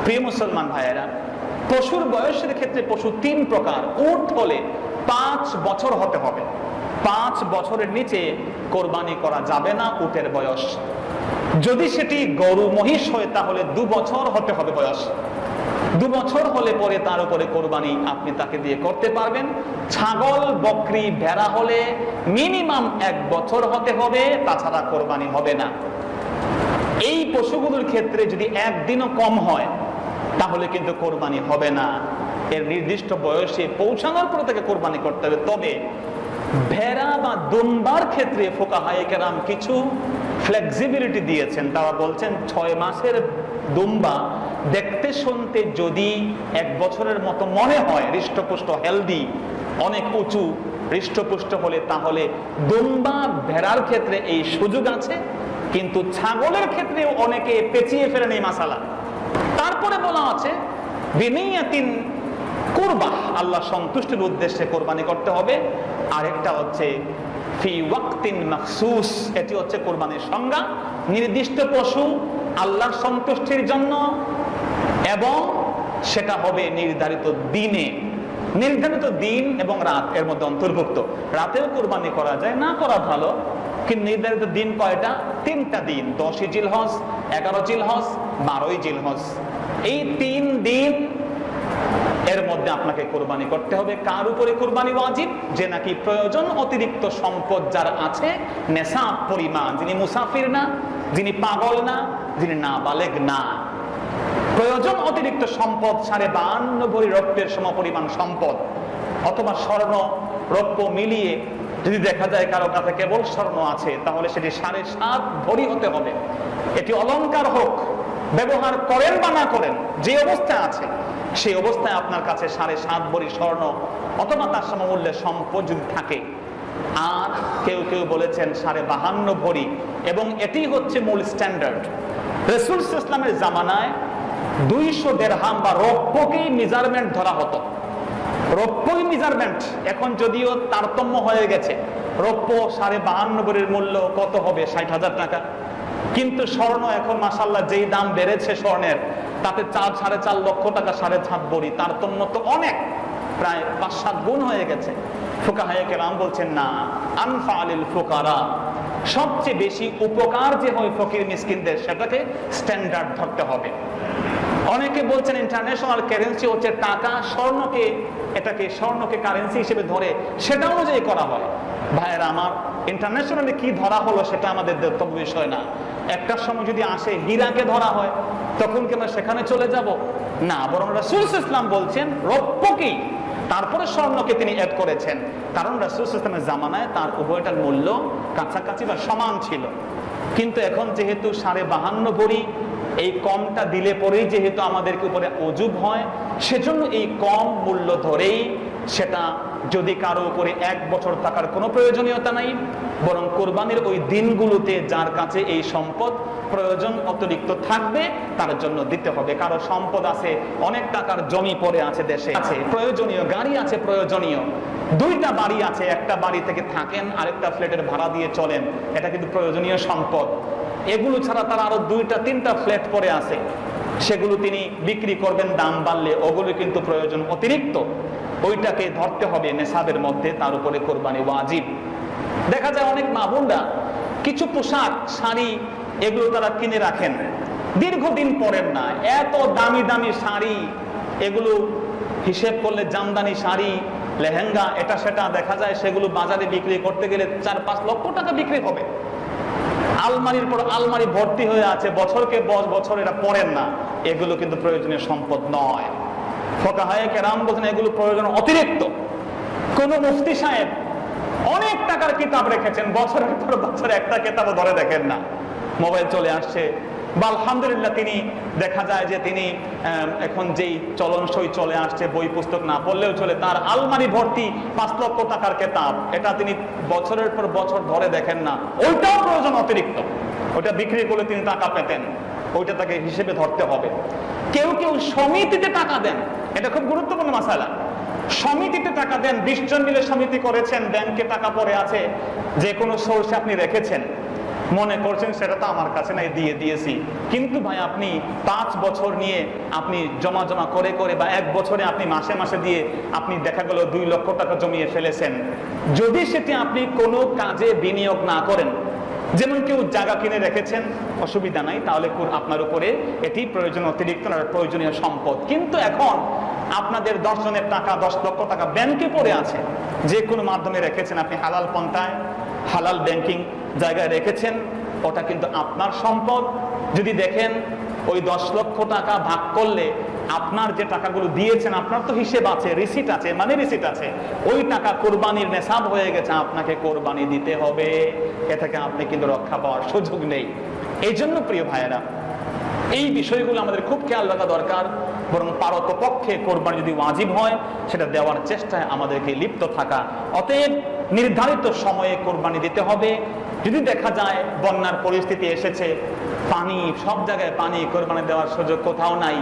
প্রিয় মুসলমান ভাইয়েরা, পশুর বয়সের ক্ষেত্রে পশু 3 প্রকার। উট হলে 5 বছর হতে হবে, 5 বছরের নিচে কোরবানি করা যাবে না উটের বয়স। যদি সেটি গরু মহিষ হয় তাহলে 2 বছর হতে হবে বয়স। 2 বছর হলে পরে তার উপরে কোরবানি আপনি তাকে দিয়ে করতে পারবেন। ছাগল, বকরি, ভেড়া হলে মিনিমাম 1 বছর হতে হবে, তাছাড়া কোরবানি হবে না। এই পশুগুলোর ক্ষেত্রে যদি একদিনও কম হয় তাহলে কিন্তু কোরবানি হবে না। এর নির্দিষ্ট বয়সে পৌঁছানোর পরে তাকে কোরবানি করতে হবে। তবে ভেড়া বা দুম্বার ক্ষেত্রে ফুকাহায়ে কেরাম কিছু ফ্লেক্সিবিলিটি দিয়েছেন। তারা বলছেন 6 মাসের দুম্বা দেখতে শুনতে যদি 1 বছরের মতো মনে হয়, হৃষ্টপুষ্ট, হেলদি, অনেক উঁচু হৃষ্টপুষ্ট হলে, তাহলে দুম্বা ভেড়ার ক্ষেত্রে এই সুযোগ আছে। কিন্তু ছাগলের ক্ষেত্রেও অনেকে পেঁচিয়ে ফেলেন এই মাসালা। তারপরে বলা আছে বিনিয়াতিন কুরবাহ, আল্লাহ সন্তুষ্টির উদ্দেশ্যে কোরবানি করতে হবে। আরেকটা হচ্ছে ফি ওয়াক্তিন মাখসুস, এটি হচ্ছে কোরবানির সংজ্ঞা। নির্দিষ্ট পশু আল্লাহর সন্তুষ্টির জন্য, এবং সেটা হবে নির্ধারিত দিনে। নির্ধারিত দিন এবং রাত এর মধ্যে অন্তর্ভুক্ত। রাতেও কোরবানি করা যায়, না করা ভালো, কিন্তু নির্ধারিত দিন কয়টা? 3টা দিন, 10ই জিলহজ, 11 জিলহজ, 12ই জিলহজ। এই 3 দিন এর মধ্যে আপনাকে কোরবানি করতে হবে। কার উপরে কোরবানি ওয়াজিব? যে নাকি প্রয়োজন অতিরিক্ত সম্পদ যার আছে, নেশাব পরিমাণ, যিনি মুসাফির না, যিনি পাগল না, যিনি নাবালেগ না। প্রয়োজন অতিরিক্ত সম্পদ 52 ভরি রৌপ্যের সমপরিমাণ সম্পদ, অথবা স্বর্ণ রৌপ্য মিলিয়ে যদি দেখা যায় কারো কাছে কেবল স্বর্ণ আছে, তাহলে সেটি 7.5 ভরি হতে হবে। এটি অলংকার হোক, ব্যবহার করেন বা না করেন, যে অবস্থায় আছে সেই অবস্থায় আপনার কাছে 7.5 ভরি স্বর্ণ অথবা তার সমমূল্যের সম্পদ যদি থাকে। আর কেউ কেউ বলেছেন 52.5 ভরি, এবং এটি হচ্ছে মূল স্ট্যান্ডার্ড। রাসূল সাল্লাল্লাহু আলাইহি ওয়াসাল্লামের জামানায় 200 দিরহাম বা রৌপ্যকেই মেজারমেন্ট ধরা হতো। রৌপ্যই মেজারমেন্ট। এখন যদিও তারতম্য হয়ে গেছে, রৌপ্য 52.5 ভরির মূল্য কত হবে? 60,000 টাকা। কিন্তু স্বর্ণ এখন মাশাআল্লাহ যেই দাম বেড়েছে স্বর্ণের, তাতে 4-4.5 লক্ষ টাকা 7.5 ভরি, তারতম্য তো অনেক, প্রায় 5-7 গুণ হয়ে গেছে। ফুকাহায়ে কেরাম বলছেন না, আনফালিল ফুকারা, সবচেয়ে বেশি উপকার যে হয় ফকির মিসকিনদের, সেটাকে স্ট্যান্ডার্ড ধরতে হবে। অনেকে বলছেন ইন্টারন্যাশনাল কারেন্সি হচ্ছে টাকা, স্বর্ণকে কারেন্সি হিসেবে ধরে সেটা অনুযায়ী করা হয়। ভাইয়েরা আমার, ইন্টারন্যাশনালি কি ধরা হলো সেটা আমাদের দেবতব্য বিষয় না। একটা সময় যদি আসে হীরাকে ধরা হয়, তখন কি আমরা সেখানে চলে যাব? না, বরং রাসূল সাল্লাল্লাহু আলাইহি ওয়াসাল্লাম বলছেন রৌপ্যকেই, তারপরে স্বর্ণকে তিনি অ্যাড করেছেন। কারণ রাসূল সাল্লাল্লাহু আলাইহি ওয়াসাল্লামের জামানায় তার উভয়টার মূল্য কাছাকাছি বা সমান ছিল। কিন্তু এখন যেহেতু 52.5 ভরি, এই কমটা দিলে পরেই যেহেতু আমাদেরকে উপরে অজুব হয়, সেজন্য এই কম মূল্য ধরেই সেটা, যদি কারো উপরে 1 বছর থাকার কোনো প্রয়োজনীয়তা নাই, বরং কোরবানির ওই দিনগুলোতে যার কাছে এই সম্পদ প্রয়োজন অতিরিক্ত থাকবে তার জন্য দিতে হবে। কারো সম্পদ আছে, অনেক টাকার জমি পড়ে আছে, দেশে আছে প্রয়োজনীয়, গাড়ি আছে প্রয়োজনীয়, 2টা বাড়ি আছে, একটা বাড়ি থেকে থাকেন, আরেকটা ফ্ল্যাটের ভাড়া দিয়ে চলেন, এটা কিন্তু প্রয়োজনীয় সম্পদ। এগুলো ছাড়া তার আরো 2-3টা ফ্ল্যাট পড়ে আছে, সেগুলো তিনি বিক্রি করবেন দাম বাড়লে, ওগুলো কিন্তু প্রয়োজন অতিরিক্ত, ওইটাকে ধরতে হবে নেশাবের মধ্যে, তার উপরে কোরবানি ওয়াজিব। দেখা যায় অনেক মা বোনরা কিছু পোশাক, শাড়ি, এগুলো তারা কিনে রাখেন, দীর্ঘদিন পরেন না। এত দামি দামি শাড়ি, এগুলো হিসেব করলে জামদানি শাড়ি, লেহেঙ্গা, এটা সেটা, দেখা যায় সেগুলো বাজারে বিক্রি করতে গেলে 4-5 লক্ষ টাকা বিক্রি হবে। আলমারির পর আলমারি ভর্তি হয়ে আছে, বছরকে বছর এরা পড়েন না। এগুলো কিন্তু প্রয়োজনীয় সম্পদ নয়। ফুকাহায়ে কেরাম বলেন এগুলো প্রয়োজন অতিরিক্ত। কোন মুফতি সাহেব অনেক টাকার কিতাব রেখেছেন, বছরের পর বছর একটা কিতাবও ধরে দেখেন না। মোবাইল চলে আসছে, বা আলহামদুলিল্লাহ তিনি দেখা যায় যে তিনি এখন যেই চলনসই চলে আসছে, বই পুস্তক না পড়লেও চলে, তার আলমারি ভর্তি 5 লক্ষ টাকার কিতাব, এটা তিনি বছরের পর বছর ধরে দেখেন না। ওইটাও প্রয়োজন অতিরিক্ত, ওইটা বিক্রি করলে তিনি টাকা পেতেন, ওইটা তাকে হিসেবে ধরতে হবে। কেউ কেউ সমিতিতে টাকা দেন, এটা খুব গুরুত্বপূর্ণ মাসালা। সমিতিতে টাকা দেন, 20 জন মিলে সমিতি করেছেন, ব্যাংকে টাকা পড়ে আছে, যে কোনো সোর্সে আপনি রেখেছেন, মনে করছেন সেটা তো আমার কাছে নাই, দিয়ে দিয়েছি। কিন্তু ভাই আপনি 5 বছর নিয়ে আপনি জমা জমা করে করে, বা 1 বছরে আপনি মাসে মাসে দিয়ে আপনি দেখা গেল 2 লক্ষ টাকা জমিয়ে ফেলেছেন। যদি সেটি আপনি কোনো কাজে বিনিয়োগ না করেন, যেমন কেউ জায়গা কিনে রেখেছেন, অসুবিধা নাই, তাহলে আপনার উপরে এটি অতিরিক্ত প্রয়োজনীয় সম্পদ। কিন্তু এখন আপনাদের 10 জনের টাকা, 10 লক্ষ টাকা ব্যাংকে পড়ে আছে, যে কোনো মাধ্যমে রেখেছেন, আপনি হালাল পন্থায় হালাল ব্যাংকিং জায়গায় রেখেছেন, ওটা কিন্তু আপনার সম্পদ। যদি দেখেন ওই 10 লক্ষ টাকা ভাগ করলে আপনার যে টাকাগুলো দিয়েছেন, আপনার তো হিসেব আছে, রিসিট আছে, মানে রিসিট আছে, ওই টাকা কোরবানির নেশাব হয়ে গেছে, আপনাকে কোরবানি দিতে হবে। এ থেকে আপনি কিন্তু রক্ষা পাওয়ার সুযোগ নেই। এই জন্য প্রিয় ভাইয়েরা, এই বিষয়গুলো আমাদের খুব খেয়াল রাখা দরকার। বরং পারতপক্ষে কোরবানি যদি ওয়াজিব হয়, সেটা দেওয়ার চেষ্টায় আমাদেরকে লিপ্ত থাকা। অতএব নির্ধারিত সময়ে কোরবানি দিতে হবে। যদি দেখা যায় বন্যার পরিস্থিতি এসেছে, পানি, সব জায়গায় পানি, কোরবানি দেওয়ার সুযোগ কোথাও নাই,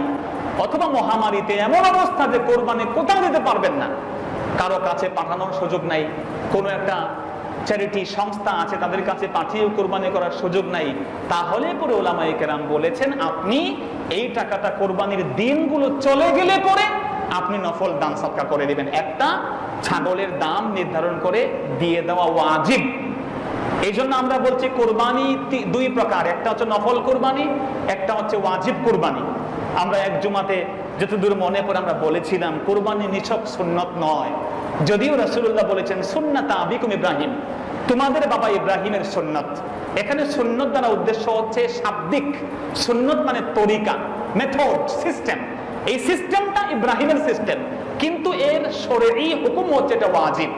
অথবা মহামারীতে এমন অবস্থা যে কোরবানি কোথাও দিতে পারবেন না, কারো কাছে পাঠানোর সুযোগ নাই, কোনো একটা চ্যারিটি সংস্থা আছে তাদের কাছে পাঠিয়ে কোরবানি করার সুযোগ নাই, তাহলে পরে উলামায়ে কেরাম বলেছেন আপনি এই টাকাটা কোরবানির দিনগুলো চলে গেলে পরে আপনি নফল দান সদকা করে দিবেন। একটা ছাগলের দাম নির্ধারণ করে দিয়ে দেওয়া ওয়াজিব। এই জন্য আমরা বলছি কোরবানি 2 প্রকার, একটা হচ্ছে নফল কোরবানি, একটা হচ্ছে ওয়াজিব কোরবানি। আমরা এক জুমাতে যতদূর মনে পড়ে আমরা বলেছিলাম কোরবানি নিছক সুন্নত নয়, যদিও রাসূলুল্লাহ বলেছেন সুন্নাতা আবিকুম ইব্রাহিম, তোমাদের বাবা ইব্রাহিমের সুন্নত। এখানে সুন্নত দ্বারা উদ্দেশ্য হচ্ছে শাব্দিক সুন্নত, মানে তরিকা, মেথড, সিস্টেম। এই সিস্টেমটা ইব্রাহিমের সিস্টেম, কিন্তু এর শরঈ হুকুম হচ্ছে এটা ওয়াজিব।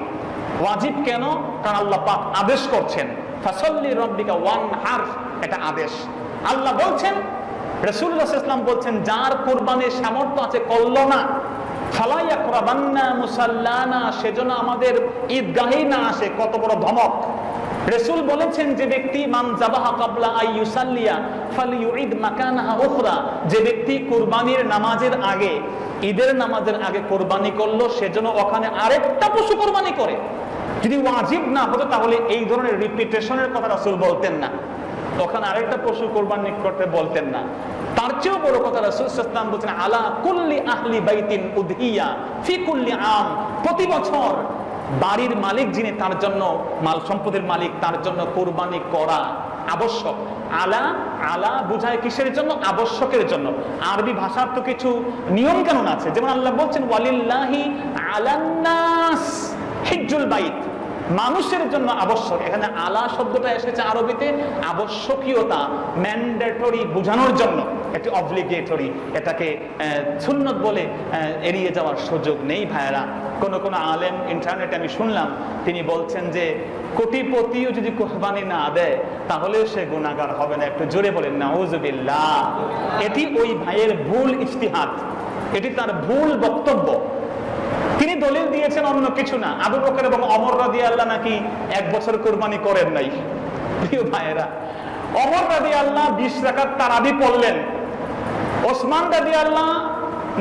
ওয়াজিব কেন? কারণ আল্লাহ পাক আদেশ করছেন ফাসাল্লি রাব্বিকা ওয়ানহার, এটা আদেশ। আল্লাহ বলছেন, রাসূলুল্লাহ সাল্লাল্লাহু আলাইহি ওয়াসাল্লাম বলছেন, যার কোরবানির সামর্থ্য আছে করল না, ফালা ইয়াকরাবান্না মুসাল্লানা, সেজন্য আমাদের ঈদগাহে না আসে। কত বড় ধমক! রাসূল বলেছেন, যে ব্যক্তি মান যাবাহা ক্বাবলা আই ইউসাল্লিয়া ফালিউইদ মাকানাহা উখরা, যে ব্যক্তি কুরবানির নামাজের আগে, ঈদের নামাজের আগে কোরবানি করলো, সেজন্য ওখানে আরেকটা পশু কোরবানি করে। যদি ওয়াজিব না হতো তাহলে এই ধরনের রিপিটেশনের কথা রাসূল বলতেন না, ওখানে আরেকটা পশু কোরবানি করতে বলতেন না। তার চেয়েও বড় কথা রাসূল সাল্লাল্লাহু আলাইহি ওয়াসাল্লাম বলেছেন, আলা কুল্লি আহলি বাইতিন উদহিয়া ফি কুল্লি আম, প্রতি বছর বাড়ির মালিক যিনি, তার জন্য, মাল সম্পদের মালিক, তার জন্য কোরবানি করা আবশ্যক। আলা, আলা বুঝায় কিসের জন্য? আবশ্যকের জন্য। আরবি ভাষার তো কিছু নিয়ম কানুন আছে, যেমন আল্লাহ বলছেন ওয়ালিল্লাহি আলান নাস হিজ্জুল বাইত, মানুষের জন্য আবশ্যক। এখানে আলা শব্দটা এসেছে আরবিতে আবশ্যকীয়তা, ম্যান্ডেটরি বোঝানোর জন্য, এটি অবলিগেটরি, এটাকে সুন্নত বলে এড়িয়ে যাওয়ার সুযোগ নেই ভাইয়েরা। কোন আলেম ইন্টারনেটে আমি শুনলাম, তিনি বলছেন যে কোটিপতিও যদি কোরবানি না দেয় তাহলে সে গুনাহগার হবে না। একটু জোরে বলেন নাউযুবিল্লাহ। এটি ওই ভাইয়ের ভুল ইজতিহাদ, এটি তার ভুল বক্তব্য। তিনি দলিল দিয়েছেন অন্য কিছু না। আবু বকর এবং ওমর রাদিয়াল্লাহু নাকি 1 বছর কুরবানি করেন নাই। প্রিয় ভাইয়েরা, ওমর রাদিয়াল্লাহু 20 রাকাত তারাবি পড়লেন, ওসমান রাদিয়াল্লাহু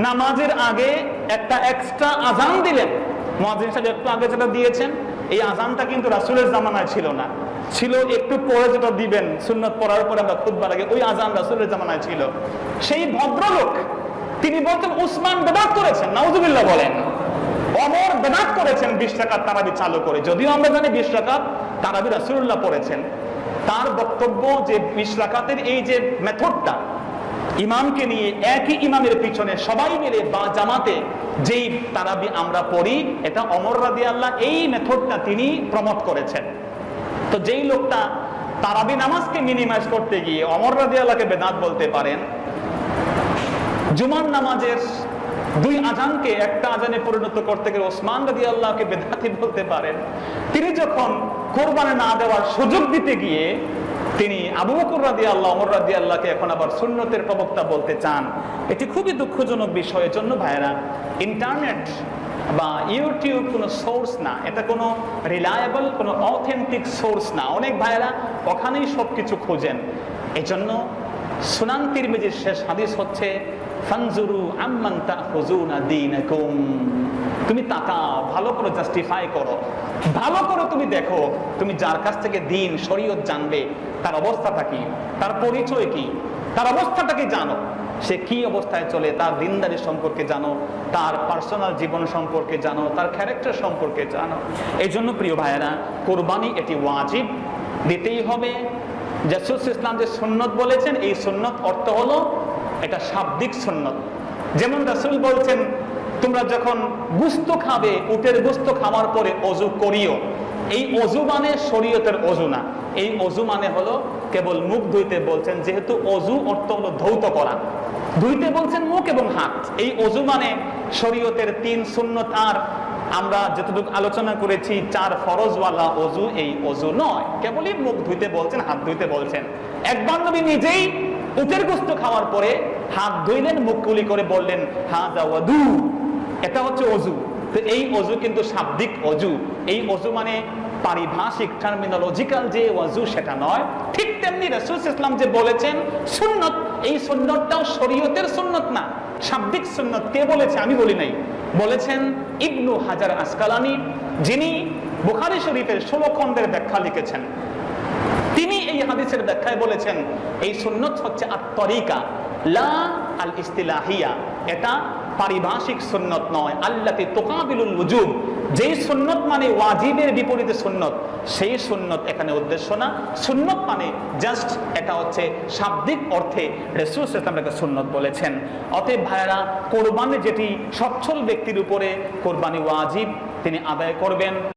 নামাজের আগে একটা এক্সট্রা আযান দিলেন। মুয়াজ্জিন সাহেব একটু আগে যেটা দিয়েছেন, এই আযানটা কিন্তু রাসূলের জামানায় ছিল না, ছিল একটু পরে যেটা দিবেন সুন্নাত পড়ার পরে আমরা খুতবার আগে, ওই আযান রাসূলের জামানায় ছিল। সেই ভদ্রলোক তিনি বলতেন উসমান বিদআত করেছেন, নাউযুবিল্লাহ বলেন। ওমর বিদআত করেছেন 20 রাকাত তারাবি চালু করে, যদিও আমরা জানি 20 রাকাত তারাবি রাসূলুল্লাহ পড়েছেন। তার বক্তব্য যে 20 রাকাতের এই যে মেথডটা, ইমামকে নিয়ে একই ইমামের পিছনে সবাই মিলে বা জামাতে যেই তারাবি আমরা পড়ি, এটা ওমর রাদিয়াল্লাহু এই মেথডটা তিনি প্রমোট করেছেন। তো যেই লোকটা তারাবি নামাজকে মিনিমাইজ করতে গিয়ে ওমর রাদিয়াল্লাহুকে বেদাত বলতে পারেন, জুমার নামাজের 2 আযানকে একটা আযানে পরিণত করতে গিয়ে ওসমান রাদিয়াল্লাহুকে বেদাতি বলতে পারেন, তিনি যখন কোরবানি না দেওয়ার সুযোগ দিতে গিয়ে তিনি আবু বকর রাদিয়াল্লাহু, ওমর রাদিয়াল্লাহুকে এখন আবার সুন্নতের প্রবক্তা বলতে চান, এটি খুবই দুঃখজনক বিষয়ের জন্য ভাইরা। ইন্টারনেট বা ইউটিউব কোনো সোর্স না, এটা কোনো রিলায়েবল, কোনো অথেন্টিক সোর্স না। অনেক ভাইরা ওখানেই সবকিছু খোঁজেন। এই জন্য সুনান তিরমিজির শেষ হাদিস হচ্ছে ফানজুরু আম্মান তাখুযুনা দীনাকুম, তুমি তাকাও, ভালো করে জাস্টিফাই করো, ভালো করে তুমি দেখো, তুমি যার কাছ থেকে দ্বীন শরীয়ত জানবে তার অবস্থাটা কি, তার পরিচয় কি, তার অবস্থাটাকে জানো, সে কি অবস্থায় চলে, তার দিনদারি সম্পর্কে জানো, তার পার্সোনাল জীবন সম্পর্কে জানো, তার ক্যারেক্টার সম্পর্কে জানো। এই জন্য প্রিয় ভাইয়েরা, কোরবানি এটি ওয়াজিব, দিতেই হবে। রাসূল ইসলাম যে সুন্নত বলেছেন, এই সুন্নত অর্থ হলো এটা শাব্দিক সুন্নত। যেমন রাসূল বলছেন, তোমরা যখন গোশত খাবে, উটের গোশত খাওয়ার পরে ওযু করিও। এই ওযু মানে শরীয়তের ওযু না, এই ওযু মানে হলো কেবল মুখ ধুইতে বলছেন, যেহেতু ওযু অর্থ হলো ধৌত করা, ধুইতে বলছেন মুখ এবং হাত। এই ওযু মানে শরীয়তের 3 সুন্নত, আর আমরা যতটুকু আলোচনা করেছি 4 ফরজওয়ালা ওযু এই ওযু নয়, কেবলই মুখ ধুইতে বলছেন, হাত ধুইতে বলছেন। একবার নবী নিজেই উটের গোশত খাওয়ার পরে হাত ধুইলেন, মুখ কুলি করে বললেন হাযা ওযু, এটা হচ্ছে ওযু। তো এই ওযু কিন্তু শাব্দিক ওযু, এই ওযু মানে পারিভাষিক টার্মিনোলজিক্যাল যে ওযু সেটা নয়। ঠিক তেমনি রাসূল ইসলাম যে বলেছেন সুন্নত, এই সুন্নতটাও শরীয়তের সুন্নত না, শাব্দিক সুন্নত। কে বলেছে? আমি বলি নাই, বলেছেন ইবনু হাজার আসকালানি, যিনি বুখারী শরীফের 16 খণ্ডের ব্যাখ্যা লিখেছেন। তিনি এই হাদিসের ব্যাখ্যায় বলেছেন এই সুন্নত হচ্ছে আত-তরিকা লা আল ইস্তিলাহিয়া, এটা পারিভাষিক সুন্নত নয়। আল্লাতি তুকাবিলুল ওয়ুজুব, যেই সুন্নত মানে ওয়াজিবের বিপরীতে সুন্নত, সেই সুন্নত এখানে উদ্দেশ্য না। সুন্নত মানে জাস্ট এটা হচ্ছে শাব্দিক অর্থে রাসূল সাল্লাল্লাহু আলাইহি ওয়াসাল্লাম সুন্নত বলেছেন। অতএব ভাইরা, কোরবানি যেটি সচ্ছল ব্যক্তির উপরে কোরবানি ওয়াজিব, তিনি আদায় করবেন।